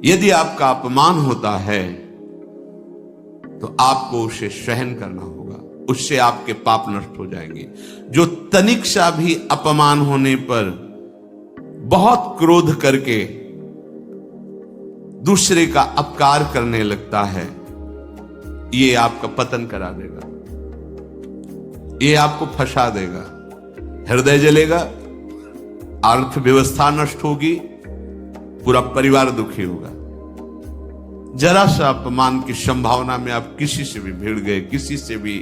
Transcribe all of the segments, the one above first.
यदि आपका अपमान होता है तो आपको उसे सहन करना होगा, उससे आपके पाप नष्ट हो जाएंगे। जो तनिक सा भी अपमान होने पर बहुत क्रोध करके दूसरे का अपकार करने लगता है, ये आपका पतन करा देगा, ये आपको फंसा देगा, हृदय जलेगा, अर्थव्यवस्था नष्ट होगी, पूरा परिवार दुखी होगा। जरा सा अपमान की संभावना में आप किसी से भी भिड़ गए, किसी से भी,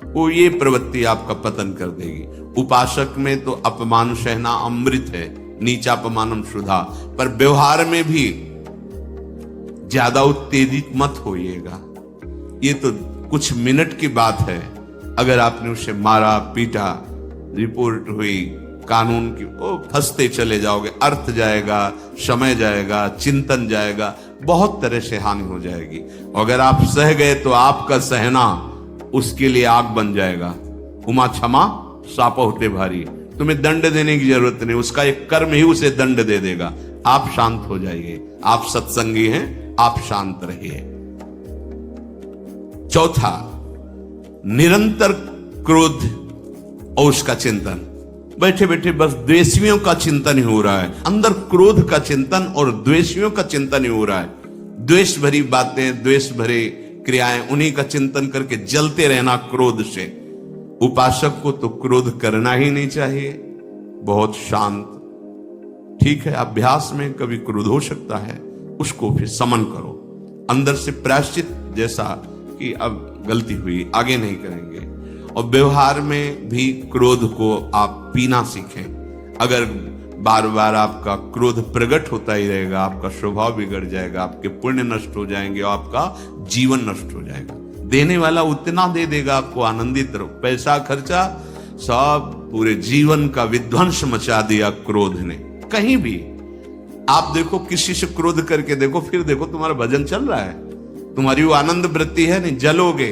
वो ये प्रवृत्ति आपका पतन कर देगी। उपासक में तो अपमान सहना अमृत है, नीचा अपमानम सुधा, पर व्यवहार में भी ज्यादा उत्तेजित मत होइएगा। ये तो कुछ मिनट की बात है, अगर आपने उसे मारा पीटा, रिपोर्ट हुई कानून की, वो फंसते चले जाओगे, अर्थ जाएगा, समय जाएगा, चिंतन जाएगा, बहुत तरह से हानि हो जाएगी। अगर आप सह गए तो आपका सहना उसके लिए आग बन जाएगा। उमा क्षमा साप होते भारी, तुम्हें दंड देने की जरूरत नहीं, उसका एक कर्म ही उसे दंड दे देगा। आप शांत हो जाइए, आप सत्संगी हैं, आप शांत रहिए। चौथा, निरंतर क्रोध और उसका चिंतन। बैठे बैठे बस द्वेषियों का चिंतन ही हो रहा है, अंदर क्रोध का चिंतन और द्वेषियों का चिंतन ही हो रहा है। द्वेष भरी बातें, द्वेष भरे क्रियाएं, उन्हीं का चिंतन करके जलते रहना क्रोध से। उपासक को तो क्रोध करना ही नहीं चाहिए, बहुत शांत। ठीक है, अभ्यास में कभी क्रोध हो सकता है, उसको फिर समन करो, अंदर से प्रायश्चित, जैसा कि अब गलती हुई, आगे नहीं करेंगे। और व्यवहार में भी क्रोध को आप पीना सीखें। अगर बार बार आपका क्रोध प्रकट होता ही रहेगा, आपका स्वभाव बिगड़ जाएगा, आपके पुण्य नष्ट हो जाएंगे और आपका जीवन नष्ट हो जाएगा। देने वाला उतना दे देगा, आपको आनंदित रहो, पैसा खर्चा सब, पूरे जीवन का विध्वंस मचा दिया क्रोध ने। कहीं भी आप देखो, किसी से क्रोध करके देखो, फिर देखो तुम्हारा भजन चल रहा है, तुम्हारी वो आनंद वृत्ति है नहीं, जलोगे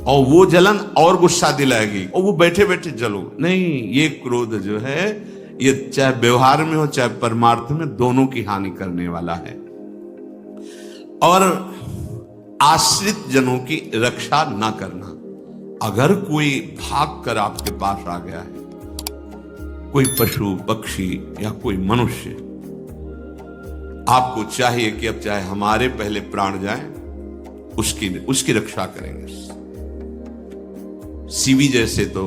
और वो जलन और गुस्सा दिलाएगी, और वो बैठे बैठे जलो नहीं। ये क्रोध जो है, ये चाहे व्यवहार में हो चाहे परमार्थ में, दोनों की हानि करने वाला है। और आश्रित जनों की रक्षा ना करना। अगर कोई भाग कर आपके पास आ गया है, कोई पशु पक्षी या कोई मनुष्य, आपको चाहिए कि अब चाहे हमारे पहले प्राण जाए, उसकी रक्षा करेंगे। सीवी जैसे तो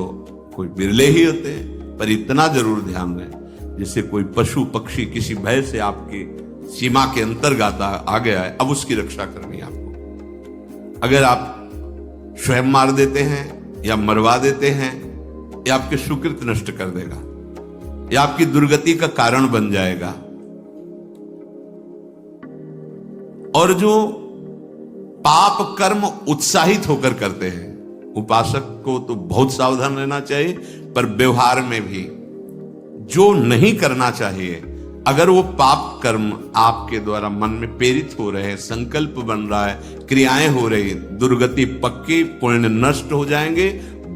कोई बिरले ही होते हैं, पर इतना जरूर ध्यान दें, जैसे कोई पशु पक्षी किसी भय से आपकी सीमा के अंतर्गत आ गया है, अब उसकी रक्षा करनी है आपको। अगर आप स्वयं मार देते हैं या मरवा देते हैं, या आपके सुकृत नष्ट कर देगा, या आपकी दुर्गति का कारण बन जाएगा। और जो पाप कर्म उत्साहित होकर करते हैं, उपासक को तो बहुत सावधान रहना चाहिए, पर व्यवहार में भी जो नहीं करना चाहिए, अगर वो पाप कर्म आपके द्वारा मन में प्रेरित हो रहे हैं, संकल्प बन रहा है, क्रियाएं हो रही, दुर्गति पक्की, पुण्य नष्ट हो जाएंगे,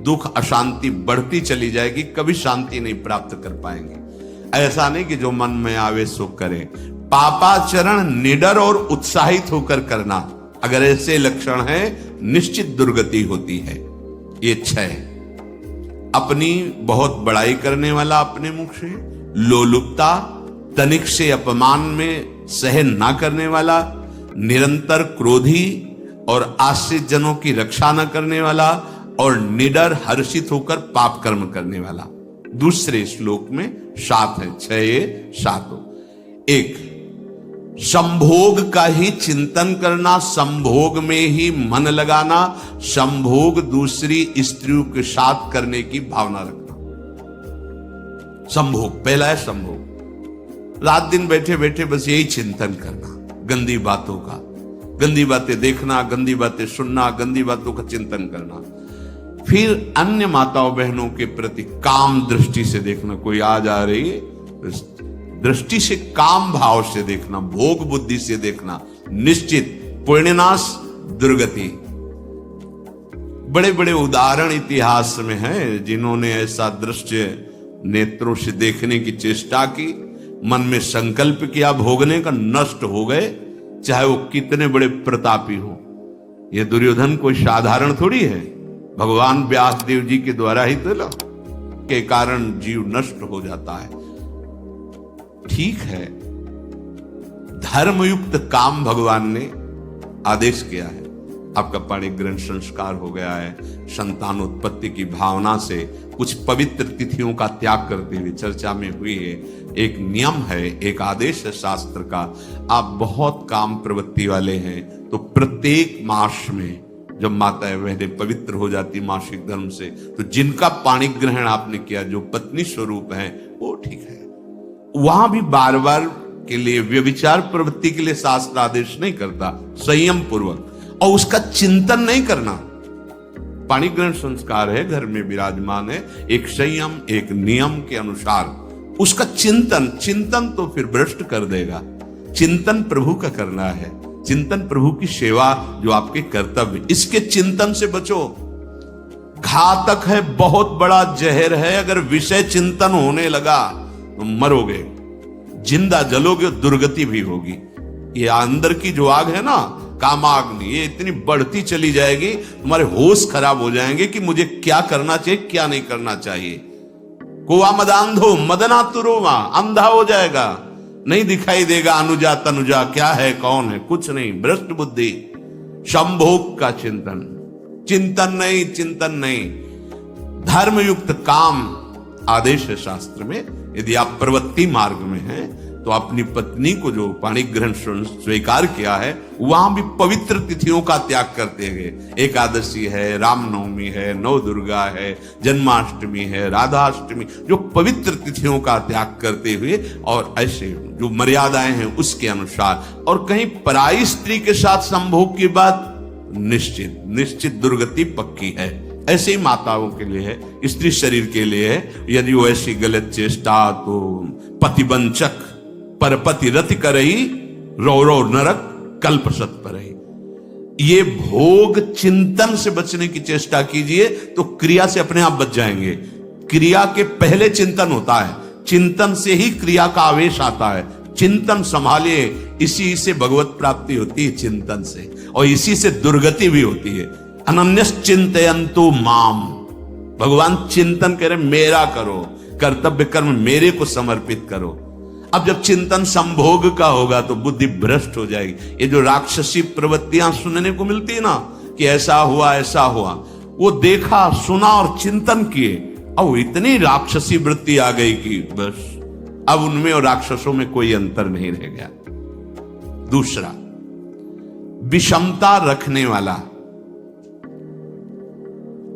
दुख अशांति बढ़ती चली जाएगी, कभी शांति नहीं प्राप्त कर पाएंगे। ऐसा नहीं कि जो मन में आवे सो करे। पापाचरण निडर और उत्साहित होकर करना, अगर ऐसे लक्षण है, निश्चित दुर्गति होती है। ये 6, अपनी बहुत बड़ाई करने वाला अपने मुख से, लोलुपता, तनिक से अपमान में सहन ना करने वाला, निरंतर क्रोधी और आश्रित जनों की रक्षा न करने वाला, और निडर हर्षित होकर पाप कर्म करने वाला। दूसरे श्लोक में 7 है, 6 7। 1, संभोग का ही चिंतन करना, संभोग में ही मन लगाना, संभोग दूसरी स्त्रियों के साथ करने की भावना रखना। संभोग, पहला है संभोग। रात दिन बैठे बैठे बस यही चिंतन करना, गंदी बातों का, गंदी बातें देखना, गंदी बातें सुनना, गंदी बातों का चिंतन करना। फिर अन्य माताओं बहनों के प्रति काम दृष्टि से देखना, कोई आ जा रही है, दृष्टि से काम भाव से देखना, भोग बुद्धि से देखना, निश्चित पुण्यनाश दुर्गति। बड़े बड़े उदाहरण इतिहास में हैं, जिन्होंने ऐसा दृश्य नेत्रों से देखने की चेष्टा की, मन में संकल्प किया भोगने का, नष्ट हो गए, चाहे वो कितने बड़े प्रतापी हो। ये दुर्योधन कोई साधारण थोड़ी है, भगवान व्यास देव जी के द्वारा ही तो के कारण जीव नष्ट हो जाता है। ठीक है, धर्मयुक्त काम भगवान ने आदेश किया है। आपका पाणिक ग्रहण संस्कार हो गया है, संतानोत्पत्ति की भावना से कुछ पवित्र तिथियों का त्याग करते हुए चर्चा में हुई है। एक नियम है, एक आदेश है शास्त्र का। आप बहुत काम प्रवृत्ति वाले हैं तो प्रत्येक मास में जब माताएं बहनें पवित्र हो जाती मासिक धर्म से, तो जिनका पाणिक ग्रहण आपने किया, जो पत्नी स्वरूप है, वो ठीक है। वहां भी बार बार के लिए व्यभिचार प्रवृत्ति के लिए शास्त्र आदेश नहीं करता, संयम पूर्वक, और उसका चिंतन नहीं करना। पाणिक ग्रहण संस्कार है, घर में विराजमान है, एक संयम एक नियम के अनुसार उसका चिंतन तो फिर भ्रष्ट कर देगा। चिंतन प्रभु का करना है, चिंतन प्रभु की सेवा जो आपके कर्तव्य, इसके चिंतन से बचो। घातक है, बहुत बड़ा जहर है। अगर विषय चिंतन होने लगा तो मरोगे, जिंदा जलोगे, दुर्गति भी होगी। ये अंदर की जो आग है ना, कामाग्नि, ये इतनी बढ़ती चली जाएगी, तुम्हारे होश खराब हो जाएंगे कि मुझे क्या करना चाहिए क्या नहीं करना चाहिए। कुआ मदांधो मदना तुरुमा, अंधा हो जाएगा, नहीं दिखाई देगा अनुजा तनुजा क्या है कौन है, कुछ नहीं, भ्रष्ट बुद्धि। संभोग का चिंतन नहीं। धर्मयुक्त काम आदेश है शास्त्र में। यदि आप प्रवृत्ति मार्ग में हैं तो अपनी पत्नी को जो पाणिक ग्रहण स्वीकार किया है, वहां भी पवित्र तिथियों का त्याग करते हुए, एकादशी है, रामनवमी है, नव दुर्गा है, जन्माष्टमी है, राधाष्टमी, जो पवित्र तिथियों का त्याग करते हुए और ऐसे जो मर्यादाएं हैं उसके अनुसार, और कहीं पराई स्त्री के साथ संभोग की बात निश्चित दुर्गति पक्की है। ऐसे ही माताओं के लिए है, स्त्री शरीर के लिए है। यदि वो ऐसी गलत चेष्टा तो पतिवंचक परपति रति करही, रौ नरक कल्पसत परही। ये भोग चिंतन से बचने की चेष्टा कीजिए तो क्रिया से अपने आप बच जाएंगे। क्रिया के पहले चिंतन होता है, चिंतन से ही क्रिया का आवेश आता है। चिंतन संभालिए, इसी से भगवत प्राप्ति होती है, चिंतन से, और इसी से दुर्गति भी होती है। अनन्यश्चिन्तयन्तु माम, भगवान चिंतन करे मेरा करो, कर्तव्य कर्म मेरे को समर्पित करो। अब जब चिंतन संभोग का होगा तो बुद्धि भ्रष्ट हो जाएगी। ये जो राक्षसी प्रवृत्तियां सुनने को मिलती है ना, कि ऐसा हुआ, वो देखा सुना और चिंतन किए, अब इतनी राक्षसी वृत्ति आ गई कि बस अब उनमें और राक्षसों में कोई अंतर नहीं रह गया। दूसरा, विषमता रखने वाला,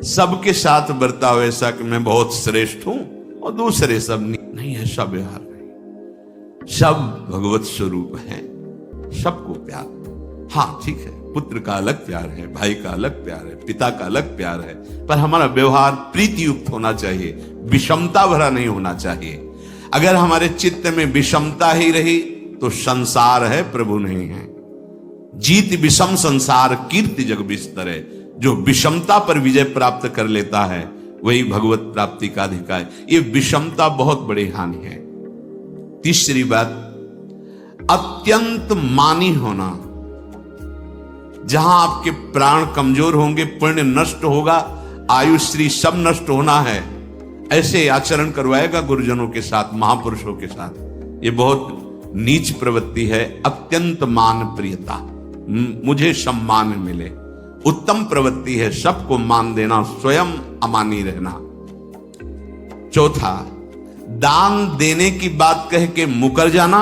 सबके साथ बर्ताव ऐसा कि मैं बहुत श्रेष्ठ हूं और दूसरे सब नहीं, ऐसा व्यवहार नहीं। सब भगवत स्वरूप हैं, सबको प्यार। हाँ ठीक है, पुत्र का अलग प्यार है, भाई का अलग प्यार है, पिता का अलग प्यार है, पर हमारा व्यवहार प्रीति युक्त होना चाहिए, विषमता भरा नहीं होना चाहिए। अगर हमारे चित्त में विषमता ही रही तो संसार है, प्रभु नहीं है। जीत विषम संसार कीर्ति जग बिस्तर है। जो विषमता पर विजय प्राप्त कर लेता है वही भगवत प्राप्ति का अधिकारी। ये विषमता बहुत बड़ी हानि है। तीसरी बात, अत्यंत मानी होना। जहां आपके प्राण कमजोर होंगे, पुण्य नष्ट होगा, आयुश्री सब नष्ट होना है, ऐसे आचरण करवाएगा गुरुजनों के साथ, महापुरुषों के साथ। ये बहुत नीच प्रवृत्ति है। अत्यंत मान प्रियता, मुझे सम्मान मिले, उत्तम प्रवृत्ति है। सबको मान देना, स्वयं अमानी रहना। चौथा, दान देने की बात कह के मुकर जाना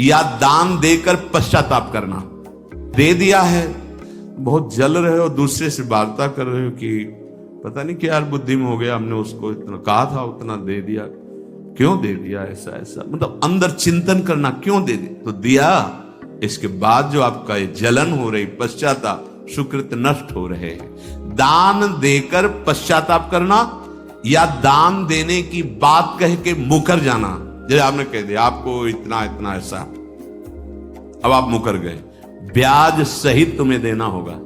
या दान देकर पश्चाताप करना। दे दिया है, बहुत जल रहे हो, दूसरे से वार्ता कर रहे हो कि पता नहीं क्या बुद्धि में हो गया, हमने उसको इतना कहा था, उतना दे दिया, क्यों दे दिया, ऐसा मतलब अंदर चिंतन करना, क्यों दे दिया तो दिया। इसके बाद जो आपका ये जलन हो रही, पश्चाताप, सुकृत नष्ट हो रहे हैं। दान देकर पश्चाताप करना या दान देने की बात कह के मुकर जाना। जैसे आपने कह दिया आपको इतना इतना ऐसा, अब आप मुकर गए, ब्याज सहित तुम्हें देना होगा,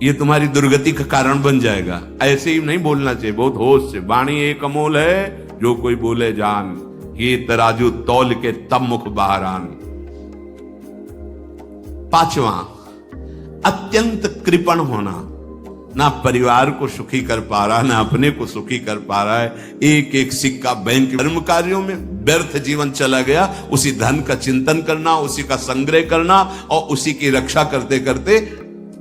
ये तुम्हारी दुर्गति का कारण बन जाएगा। ऐसे ही नहीं बोलना चाहिए, बहुत होश से। वाणी एक अमोल है, जो कोई बोले जान, ये तराजू तौल के तब मुख बाहर आन। पांचवा, अत्यंत कृपण होना, ना परिवार को सुखी कर पा रहा, ना अपने को सुखी कर पा रहा है। एक एक सिक्का बैंक धर्म कार्यों में व्यर्थ जीवन चला गया। उसी धन का चिंतन करना, उसी का संग्रह करना और उसी की रक्षा करते करते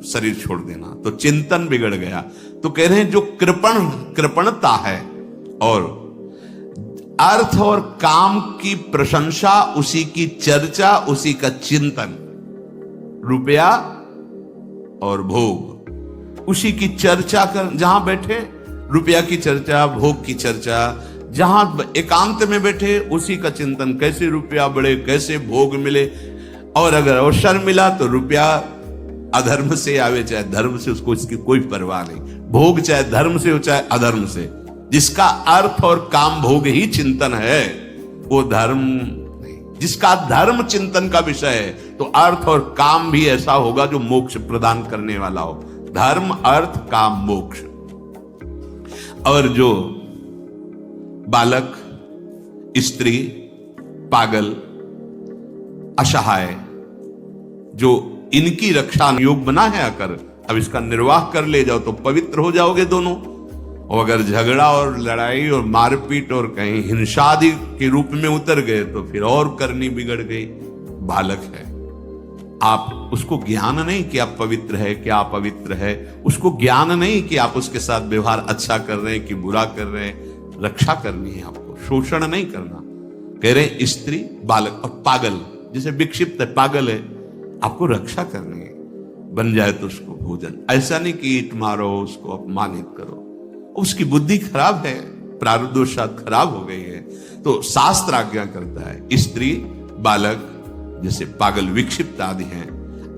शरीर छोड़ देना, तो चिंतन बिगड़ गया। तो कह रहे हैं जो कृपणता है और अर्थ और काम की प्रशंसा, उसी की चर्चा, उसी का चिंतन, रुपया और भोग, उसी की चर्चा कर, जहां बैठे रुपया की चर्चा, भोग की चर्चा, जहां एकांत में बैठे उसी का चिंतन, कैसे रुपया बढ़े, कैसे भोग मिले। और अगर अवसर मिला तो रुपया अधर्म से आवे चाहे धर्म से, उसको इसकी कोई परवाह नहीं। भोग चाहे धर्म से हो चाहे अधर्म से, जिसका अर्थ और काम भोग ही चिंतन है वो धर्म नहीं। जिसका धर्म चिंतन का विषय है तो अर्थ और काम भी ऐसा होगा जो मोक्ष प्रदान करने वाला हो। धर्म, अर्थ, काम, मोक्ष। और जो बालक, स्त्री, पागल, असहाय, जो इनकी रक्षा योग बना है आकर, अब इसका निर्वाह कर ले जाओ तो पवित्र हो जाओगे दोनों। और अगर झगड़ा और लड़ाई और मारपीट और कहीं हिंसा आदि के रूप में उतर गए तो फिर और करनी बिगड़ गई। बालक है, आप उसको ज्ञान नहीं कि आप पवित्र है, कि आप पवित्र है, उसको ज्ञान नहीं कि आप उसके साथ व्यवहार अच्छा कर रहे हैं कि बुरा कर रहे हैं। रक्षा करनी है आपको, शोषण नहीं करना। कह रहे हैं स्त्री, बालक और पागल, जिसे विक्षिप्त है, पागल है, आपको रक्षा करनी है। बन जाए तो उसको भोजन, ऐसा नहीं कि ईंट मारो, उसको अपमानित करो, उसकी बुद्धि खराब है, प्रारब्धवशात खराब हो गई है। तो शास्त्र आज्ञा करता है स्त्री, बालक, जैसे पागल, विक्षिप्त आदि हैं,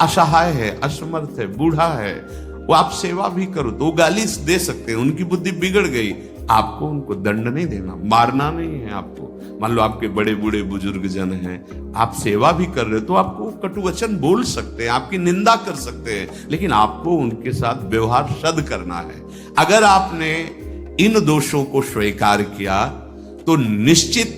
असहाय है, असमर्थ है, बूढ़ा है, वो आप सेवा भी करो तो गाली दे सकते हैं, उनकी बुद्धि बिगड़ गई, आपको उनको दंड नहीं देना, मारना नहीं है आपको। मान लो आपके बड़े बूढ़े बुजुर्ग जन हैं, आप सेवा भी कर रहे हो तो आपको कटु वचन बोल सकते हैं, आपकी निंदा कर सकते हैं, लेकिन आपको उनके साथ व्यवहार सद करना है। अगर आपने इन दोषों को स्वीकार किया तो निश्चित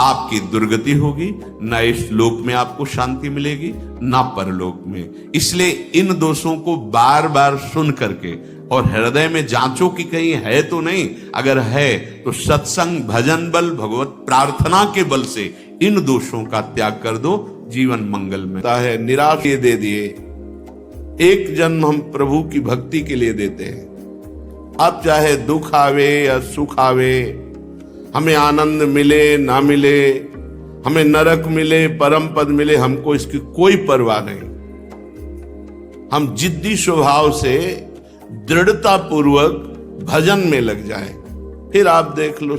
आपकी दुर्गति होगी, ना इस लोक में आपको शांति मिलेगी ना परलोक में। इसलिए इन दोषों को बार बार सुन करके और हृदय में जांचो कि कहीं है तो नहीं, अगर है तो सत्संग, भजन बल, भगवत प्रार्थना के बल से इन दोषों का त्याग कर दो, जीवन मंगल में है। निराश ये दे दिए, एक जन्म हम प्रभु की भक्ति के लिए देते हैं। अब चाहे दुख आवे या सुख आवे, हमें आनंद मिले ना मिले, हमें नरक मिले, परम पद मिले, हमको इसकी कोई परवाह नहीं। हम जिद्दी स्वभाव से दृढ़ता पूर्वक भजन में लग जाए, फिर आप देख लो